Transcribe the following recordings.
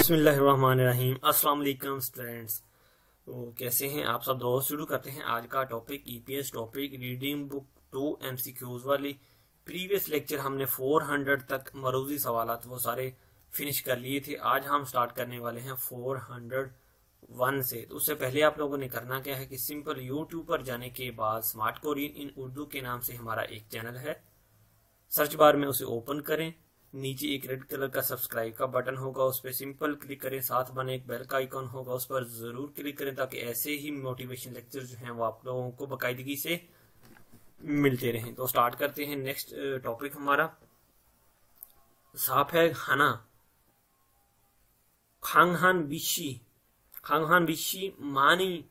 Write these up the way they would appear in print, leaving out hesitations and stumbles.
बिस्मिल्लाहिर्रहमानिर्रहीम। अस्सलाम वालेकुम स्टूडेंट्स। तो कैसे हैं आप सब दोस्त। शुरू करते हैं आज का topic EPS topic reading book 2 MCQs वाली। प्रीवियस लेक्चर हमने 400 तक मरूजी सवालात वो सारे फिनिश कर लिए थे। आज हम स्टार्ट करने वाले हैं 401 से। तो उससे पहले आप लोगों ने करना क्या है कि सिंपल यूट्यूब पर जाने के बाद स्मार्ट कोरियन इन उर्दू के नाम से हमारा एक चैनल है, सर्च बार में उसे ओपन करें। नीचे एक रेड कलर का सब्सक्राइब का बटन होगा, उस पर सिंपल क्लिक करें। साथ बने एक बेल का आइकन होगा, उस पर जरूर क्लिक करें ताकि ऐसे ही मोटिवेशन लेक्चर जो हैं वो आप लोगों को बाकायदगी से मिलते रहें। तो स्टार्ट करते हैं। नेक्स्ट टॉपिक हमारा साफ है खाना। खांगहान बिशी मानी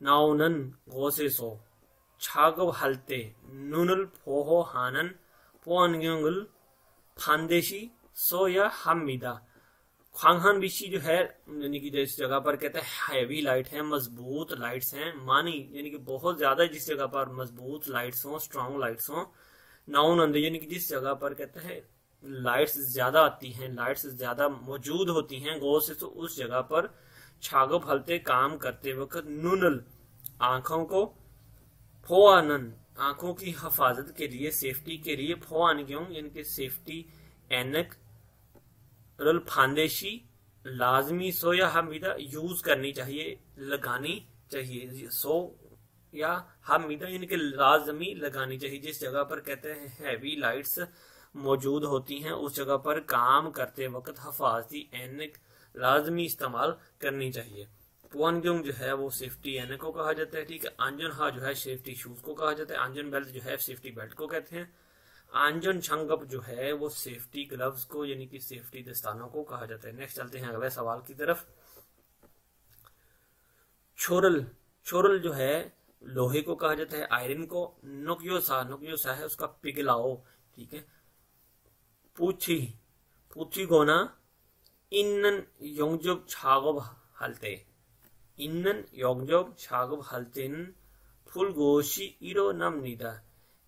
नाउनन गोसे सो छागव हलते नुनुल फोहो हानन पोअनग्युंगुल फांदेशी सो या हमीदा। खांगहान बिशी जो है यानी कि जिस जगह पर कहते हैं हैवी लाइट है, मजबूत लाइट्स हैं। मानी यानी कि बहुत ज्यादा जिस जगह पर मजबूत लाइट्स हो, स्ट्रॉन्ग लाइट्स हो। नाउन अंदर यानी कि जिस जगह पर कहते हैं लाइट्स ज्यादा आती हैं, लाइट्स ज्यादा मौजूद होती हैं गौ से, तो उस जगह पर छागो फलते काम करते वक्त नूनल आंखों को, फोआनन आंखों की हिफाजत के लिए, सेफ्टी के लिए, फोआन क्यों यानी कि सेफ्टी, एनक, रल फांदेशी लाजमी सो या हमीदा यूज करनी चाहिए, लगानी चाहिए। सो या हमीदा यानी कि लाजमी लगानी चाहिए। जिस जगह पर कहते हैं हैवी लाइट्स मौजूद होती हैं उस जगह पर काम करते वक्त हिफाजती एनक लाजमी इस्तेमाल करनी चाहिए। पुआनग्योंग जो है वो सेफ्टी एनक को कहा जाता है, ठीक है। आंजन हा जो है सेफ्टी शूज को कहा जाता है। आंजन बेल्ट जो है सेफ्टी बेल्ट को कहते हैं। आंजन छंगप जो है वो सेफ्टी ग्लव्स को यानी कि सेफ्टी दस्तानों को कहा जाता है। नेक्स्ट चलते हैं अगले सवाल की तरफ। छोरल जो है लोहे को कहा जाता है, आयरन को। नुकयोसा है उसका पिघलाओ, ठीक है। पूछी गोना इन्नन योंगजब छागब हलते, इन्नन योंगजब छागब हलतेन फुल गोशी इरो नम निदा।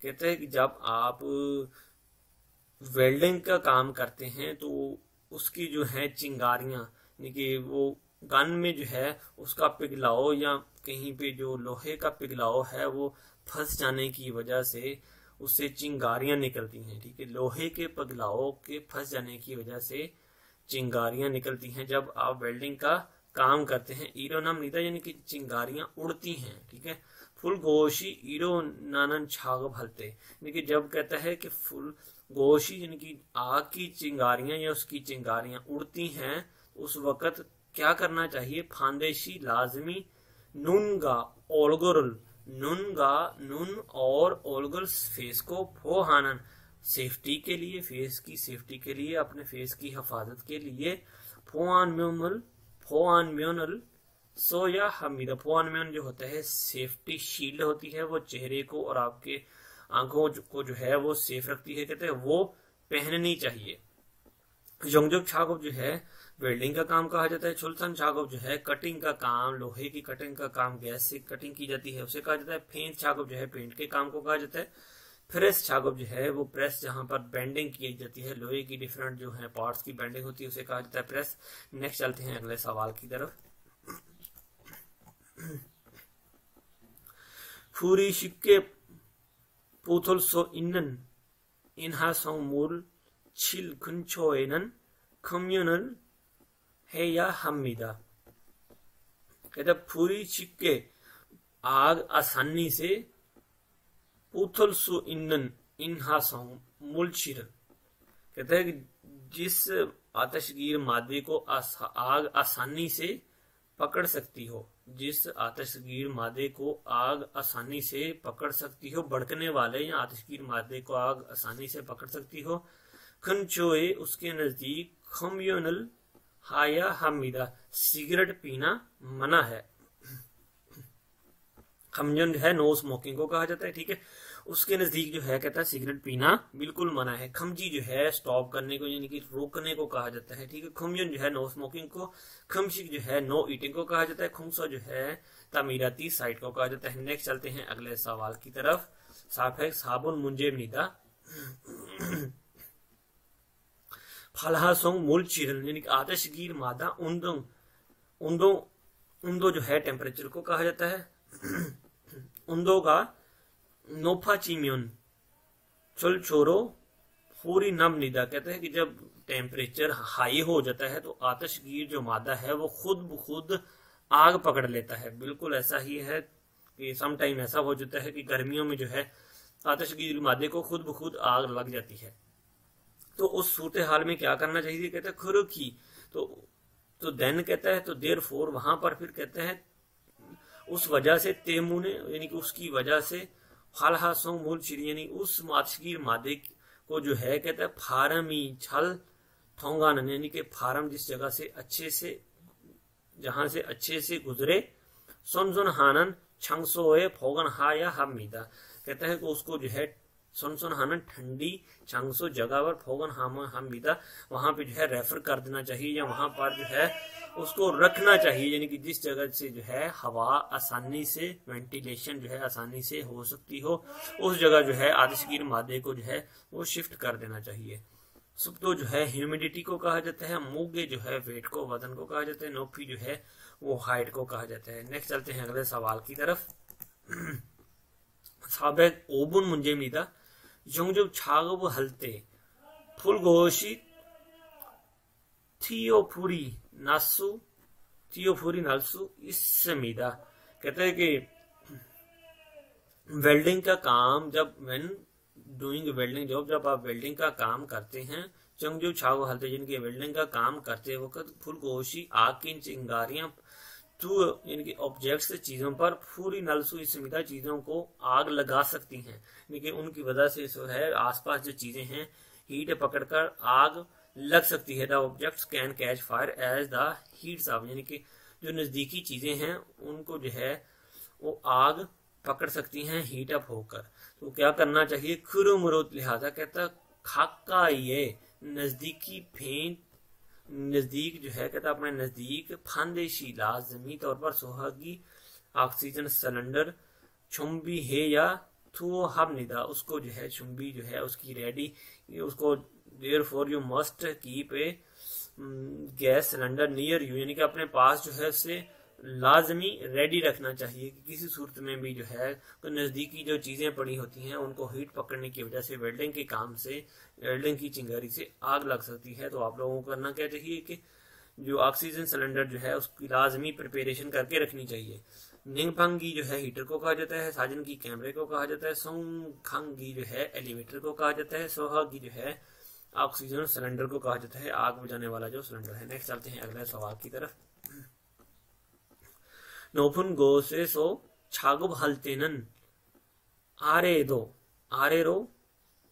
कहते हैं कि जब आप वेल्डिंग का काम करते हैं तो उसकी जो है चिंगारियां यानी कि वो गन में जो है उसका पिघलाओ या कहीं पे जो लोहे का पिघलाओ है वो फंस जाने की वजह से उससे चिंगारियां निकलती हैं, ठीक है। लोहे के पिघलाओ के फंस जाने की वजह से चिंगारियां निकलती हैं जब आप वेल्डिंग का काम करते हैं। ईरो नाम नीदा यानी कि चिंगारियां उड़ती हैं, ठीक है। फुल गोशी ईरो नानन छाग भलते यानी कि जब कहता है कि फुल गोशी यानी कि आग की चिंगारियां या उसकी चिंगारियां उड़ती हैं उस वक्त क्या करना चाहिए। फांदेशी लाजमी नूनगा ओलगोरल, नून और ओलगल फेस को फोहानन सेफ्टी के लिए, फेस की सेफ्टी के लिए, अपने फेस की हिफाजत के लिए। फोआन म्योनल सो या हमीदा। फोआन म्योन जो होता है सेफ्टी शील्ड होती है, वो चेहरे को और आपके आंखों को जो है वो सेफ रखती है, कहते हैं वो पहननी चाहिए। योंगजब छागब जो है वेल्डिंग का काम कहा जाता है। छुलसन छागब जो है कटिंग का काम, लोहे की कटिंग का काम, गैस से कटिंग की जाती है उसे कहा जाता है। फेंस छागब जो है पेंट के काम को कहा जाता है। प्रेस छागब जो है वो प्रेस जहां पर बेंडिंग की जाती है, लोहे की डिफरेंट जो है पार्ट्स की बेंडिंग होती है उसे कहा जाता है प्रेस। नेक्स्ट चलते हैं अगले सवाल की तरफ। फूरी शिक्के पूथल सो इन्नन इनहा सो मूल छिल खुंचोएनन कम्युनल है या हमीदा। कहता फूरी छिक्के आग आसानी से, पूथल सु इन्नन इनहा सो मूल छिल कहता है कि जिस आतशगीर मादे को आग आसानी से पकड़ सकती हो, जिस आतशगीर मादे को आग आसानी से पकड़ सकती हो, भड़कने वाले या आतशगीर मादे को आग आसानी से पकड़ सकती हो। खनचोए उसके नजदीक, खम्योनल हाया हमीदा सिगरेट पीना मना है। खमजन जो है नो स्मोकिंग को कहा जाता है, ठीक है। उसके नजदीक जो है कहता है सिगरेट पीना बिल्कुल मना है। खमजी जो है स्टॉप करने को यानी कि रोकने को कहा जाता है, ठीक है। खमजन जो है नो स्मोकिंग को, खमशिक जो है नो ईटिंग को कहा जाता है। खुमसो जो है तामीराती साइट को कहा जाता है। नेक्स्ट चलते हैं अगले सवाल की तरफ। साफ है साबुन मुंजे निदा फलहासोंग मूल चिरल यानी कि आतशगीर मादा उन्दो जो है टेम्परेचर को कहा जाता है। उन्दो का नोफा चीम्योन चल छोरो पूरी नम निदा कहते हैं कि जब टेम्परेचर हाई हो जाता है तो आतशगीर जो मादा है वो खुद ब खुद आग पकड़ लेता है। बिल्कुल ऐसा ही है कि सम टाइम ऐसा हो जाता है कि गर्मियों में जो है आतशगीर मादे को खुद ब खुद आग लग जाती है। तो उस सूरत हाल में क्या करना चाहिए, कहते हैं खुरुकी तो देन कहता है तो देर फोर वहां पर फिर कहते हैं उस वजह से तेमुने यानी कि उसकी वजह से फालहासों मूल चिरी यानी उस आतशगीर मादे को जो है कहता है फारमी छल थोंगान यानी कि फारम जिस जगह से जहां से अच्छे से गुजरे सुन हानन छंगसोए फोगन हा या हमीदा कहता है कि उसको जो है सुन हानन ठंडी छंगसो जगह पर फोगन हमीदा वहां पे जो है रेफर कर देना चाहिए या वहां पर जो है उसको रखना चाहिए, यानी कि जिस जगह से जो है हवा आसानी से वेंटिलेशन जो है आसानी से हो सकती हो उस जगह जो है आतशगीर मादे को जो है वो शिफ्ट कर देना चाहिए। सुप्तो जो है ह्यूमिडिटी को कहा जाता है, मुगे जो है वेट को वजन को कहा जाता है, नोफी जो है वो हाइट को कहा जाता है। नेक्स्ट चलते हैं अगले सवाल की तरफ। साबेक ओबुन मुंजे मीदा जोंगजो छागब हलते फुलगोशी थियोफुरी नासु इसमीदा कहते हैं कि वेल्डिंग का काम जब व्हेन डूइंग वेल्डिंग जॉब जब आप वेल्डिंग का काम करते हैं चंगजू छागो हलते जिनके वेल्डिंग का काम करते वक्त फुलगोशी आग की चिंगारियां टू यानी कि ऑब्जेक्ट्स चीजों पर पूरी नलसु इसमिता चीजों को आग लगा सकती हैं, यानी कि उनकी वजह से जो है आसपास जो चीजें हैं हीट पकड़कर आग लग सकती है। The objects can catch fire as the heats of यानी कि जो नजदीकी चीजें हैं उनको जो है वो आग पकड़ सकती हैं हीट अप होकर। तो क्या करना चाहिए, खुरुमुरो लिहाजा कहता खाका ये नजदीकी फेंट नजदीक जो है कहता अपने नजदीक फांदेशी लाजमी तौर पर सुहागी ऑक्सीजन सिलेंडर चुंबी है या थू हम निदा उसको जो है चुंबी जो है उसकी रेडी उसको therefore you must keep a gas cylinder near you यानी कि अपने पास जो है उसे लाजमी रेडी रखना चाहिए कि किसी सूरत में भी जो है तो नजदीकी जो चीजें पड़ी होती हैं उनको हीट पकड़ने की वजह से वेल्डिंग के काम से वेल्डिंग की चिंगारी से आग लग सकती है। तो आप लोगों को करना क्या चाहिए कि जो ऑक्सीजन सिलेंडर जो है उसकी लाजमी प्रिपरेशन करके रखनी चाहिए। निंगफंगी जो है हीटर को कहा जाता है, साजन की कैमरे को कहा जाता है, सोंगखंगी जो है एलिवेटर को कहा जाता है, सोहागी जो है ऑक्सीजन सिलेंडर को कहा जाता है आग बुझाने वाला जो सिलेंडर है। नेक्स्ट चलते हैं अगले सवाल की तरफ। नोफुन गो से सो छागुब हलतेनन आरेरो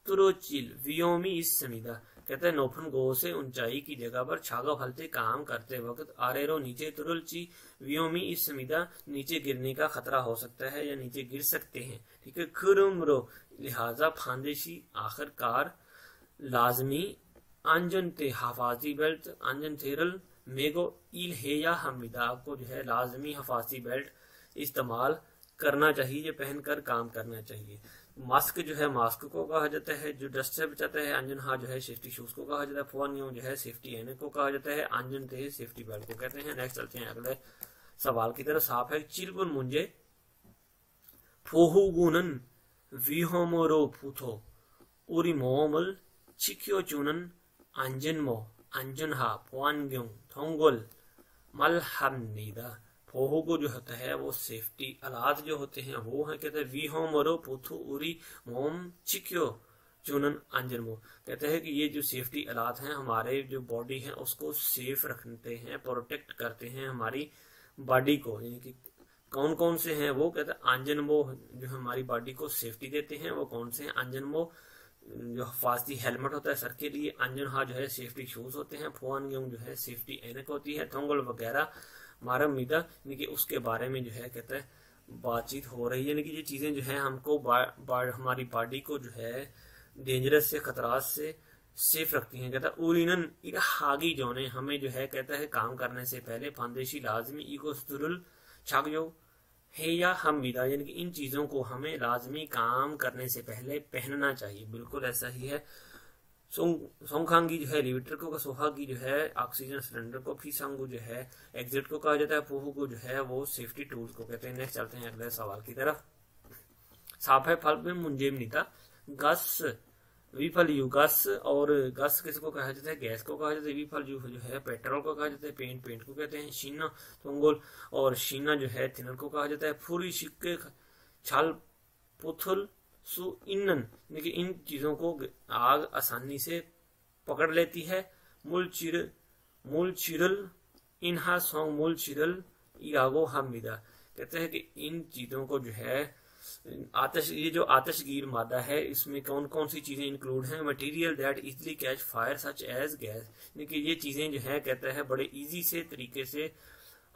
तुरोचिल वियोमी इस समीदा कहते हैं नोफुन गो से ऊंचाई की जगह पर छागब हलते काम करते वक्त आरेरो नीचे तुरुलची वियोमी इस समीदा नीचे गिरने का खतरा हो सकता है या नीचे गिर सकते हैं। ठीक है, खुरुमरो लिहाजा फांदेशी आखिरकार लाजमी अंजन ते हफाजी बेल्ट अंजन थेरल मेगो इल है या हमीदा को जो है लाजमी हफाजी बेल्ट इस्तेमाल करना चाहिए, पहनकर काम करना चाहिए। मास्क जो है मास्क को कहा जाता है जो डस्ट से बचाता है, अंजन हा जो है सेफ्टी शूज को कहा जाता है, फोनियो जो है सेफ्टी एने को कहा जाता है, अंजन ते सेफ्टी बेल्ट को कहते हैं। नेक्स्ट चलते हैं अगले सवाल की तरफ। साफ है चिलबुन मुंजे फोहुगुनन विहोमोरो फुथो उरी मोमल चिक्यो चुनन अंजनमो अंजनहा पोआनग्यों थोंगोल मलहमनीदा फोहू को जो होता है वो सेफ्टी आलात जो होते हैं वो है कहते हैं वी होमरो पुथु उरी मोम चिक्यो चुनन अंजनमो कहते हैं कि ये जो सेफ्टी आलात हैं हमारे जो बॉडी है उसको सेफ रखते हैं, प्रोटेक्ट करते हैं हमारी बॉडी को। यानी कि कौन कौन से हैं वो कहते हैं अंजनमो जो हमारी बॉडी को सेफ्टी देते हैं वो कौन से हैं, अंजनमो जो हिफाजती हेलमेट होता है सर के लिए, अंजनहा जो है सेफ्टी शूज होते हैं, फोनग्यों जो है सेफ्टी एनक होती है, थोंगल वगैरह मारा मीदा यानी कि उसके बारे में जो है कहते हैं बातचीत हो रही है। यानी कि ये चीजें जो है हमको हमारी बॉडी को जो है डेंजरस से खतरात से सेफ रखती हैं। कहता है उलिनन इक हागी जोने हमें जो है कहता है काम करने से पहले फांदेशी लाजमी इको सुरुल छाग जो है या हमीदा यानी कि इन चीजों को हमें लाजमी काम करने से पहले पहनना चाहिए। बिल्कुल ऐसा ही है। सोंखांगी जो है एलिवेटर को, सोहागी जो है ऑक्सीजन सिलेंडर को, फीसांगू जो है एग्जिट को कहा जाता है, पुहू को जो है वो सेफ्टी टूल्स को कहते हैं। नेक्स्ट चलते हैं अगले सवाल की तरफ। साफ है फल में मुंजे नीता गस विफल यू, गस और गस किसको कहा जाता है, गैस को कहा जाता है। विफल यू जो है पेट्रोल को कहा जाता है। पेंट को कहते हैं। शीना तोंगोल और शीना जो है थिनर को कहा जाता है। फूरी सिक्के छाल पुथुल सु इन्नन, देखिए इन चीजों को आग आसानी से पकड़ लेती है। मूल चिरल इनहा सॉन्ग मूल चिरल इरागो हमिदा, कहते हैं कि इन चीजों को जो है ये जो आतिशगीर मादा है इसमें कौन कौन सी चीजें इंक्लूड हैं। Material that easily catch fire such as gas, देखिए ये चीजें जो है कहता है बड़े इजी से तरीके से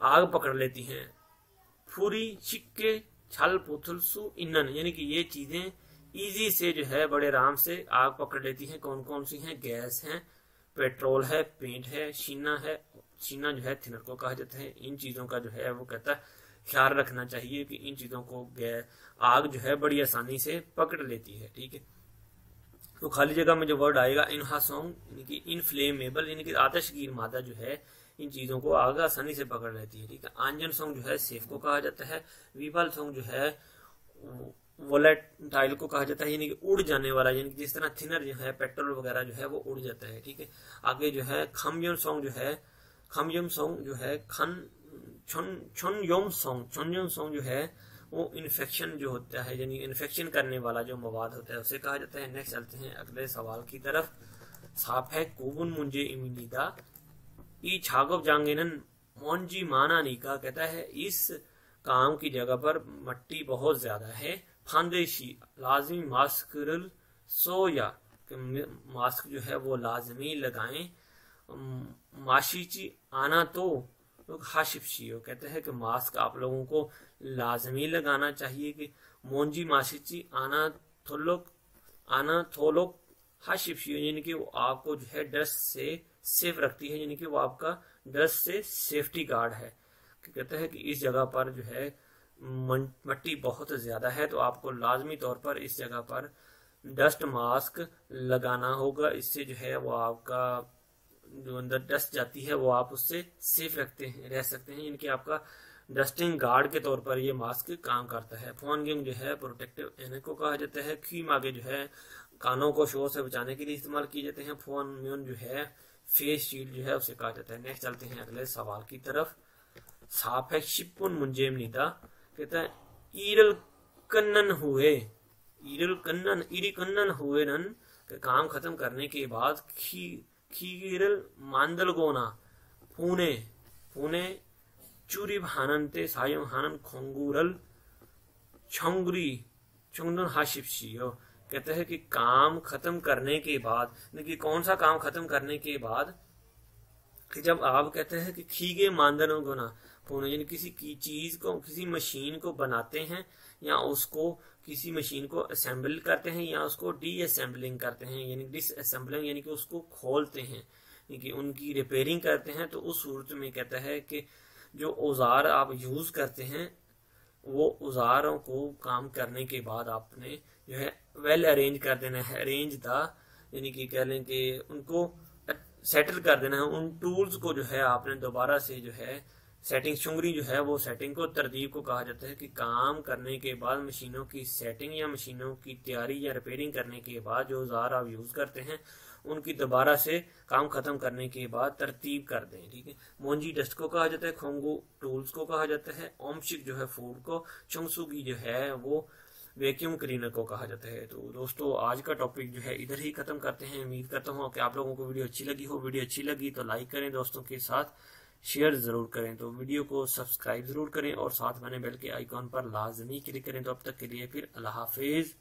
आग पकड़ लेती हैं। फूरी छिक्के छल पुथुलसु इन्नन, यानी कि ये चीजें इजी से जो है बड़े आराम से आग पकड़ लेती हैं। कौन कौन सी हैं, गैस है, पेट्रोल है, पेंट है, शीना है। शीना जो है थिनर को कहा जाता है। इन चीजों का जो है वो कहता है ख्याल रखना चाहिए कि इन चीजों को आग जो है बड़ी आसानी से पकड़ लेती है। ठीक है, तो खाली जगह में जो वर्ड आएगा इनहासोंग, यानी कि इनफ्लेमेबल, यानी कि आतिशगीर मादा जो है इन चीजों को आग आसानी से पकड़ लेती है। ठीक है, आंजन सॉन्ग जो है सेफ को कहा जाता है। वीबल सॉन्ग जो है वोलेटाइल को कहा जाता है, यानी कि उड़ जाने वाला, यानी कि जिस तरह थिनर जो है पेट्रोल वगैरह जो है वो उड़ जाता है। ठीक है, आगे जो है खमयम सॉन्ग जो है छुनयोम सॉन्ग जो है वो इन्फेक्शन जो होता है, यानी इन्फेक्शन करने वाला जो मवाद होता है उसे कहा जाता है। नेक्स्ट चलते हैं अगले सवाल की तरफ। साफ है कुबुन मुंजे इमिनीदा ई छागव जांगेनन मोंजी माना नीका, कहता है इस काम की जगह पर मट्टी बहुत ज्यादा है। फांदेशी लाजमी मास्क सोया, मास्क जो है वो लाजमी लगाएं। माशीची आना तो लोग हाशिफशियो, कहते हैं कि मास्क आप लोगों को लाजमी लगाना चाहिए। कि मोंजी माशीची आना थोलोक हाशिफशियो, यानी कि वो आपको जो है डस्ट से सेफ रखती है, यानी कि वो आपका डस्ट से सेफ्टी गार्ड है। कहते हैं कि इस जगह पर जो है मट्टी बहुत ज्यादा है तो आपको लाजमी तौर पर इस जगह पर डस्ट मास्क लगाना होगा। इससे जो है वो आपका जो अंदर डस्ट जाती है वो आप उससे सेफ रह सकते हैं, यानी कि आपका डस्टिंग गार्ड के तौर पर ये मास्क काम करता है। फोन गेम जो है प्रोटेक्टिव एनक को कहा जाता है। खीम आगे जो है कानों को शोर से बचाने के लिए इस्तेमाल किए जाते हैं। फोन म्यून जो है फेस शील्ड जो है उसे कहा जाता है। नेक्स्ट चलते हैं अगले सवाल की तरफ। साफ है शिपुन मुंजेम नीता, कहता है ईरल कन्नन हुए नन काम खत्म करने के बाद खीगिरल मांदलगोना पुणे चूरी भाननते सायम हानन खोंगूरल चुंगन हाशिपशियो, कहते हैं कि काम खत्म करने के बाद, कि कौन सा काम खत्म करने के बाद, कि जब आप कहते हैं कि खीगे मांदलों को ना पुणे, यानी किसी की चीज को, किसी मशीन को बनाते हैं या उसको किसी मशीन को असेंबल करते हैं या उसको डी असेंबलिंग करते हैं, यानी डिसअसेंबलिंग, यानी कि उसको खोलते हैं, यानी कि उनकी रिपेयरिंग करते हैं। तो उस सूरत में कहता है कि जो औजार आप यूज करते हैं वो औजारों को काम करने के बाद आपने जो है वेल अरेंज कर देना है। अरेंज द, यानी कि कह लें कि उनको सेटल कर देना है। उन टूल्स को जो है आपने दोबारा से जो है सेटिंग, चुंगरी जो है वो सेटिंग को, तरतीब को कहा जाता है कि काम करने के बाद मशीनों की सेटिंग या मशीनों की तैयारी या रिपेयरिंग करने के बाद जो औजार आप यूज करते हैं उनकी दोबारा से काम खत्म करने के बाद तरतीब कर दें। ठीक है, मोंजी डस्ट को कहा जाता है। खोंगू टूल्स को कहा जाता है। ओमशिक जो है फूड को, चुंगसुगी जो है वो वैक्यूम क्लीनर को कहा जाता है। तो दोस्तों आज का टॉपिक जो है इधर ही खत्म करते हैं। उम्मीद करता हूँ कि आप लोगों को वीडियो अच्छी लगी हो। वीडियो अच्छी लगी तो लाइक करें, दोस्तों के साथ शेयर जरूर करें, तो वीडियो को सब्सक्राइब जरूर करें और साथ बने बेल के आइकॉन पर लाजमी क्लिक करें। तो अब तक के लिए फिर अल्लाह हाफिज।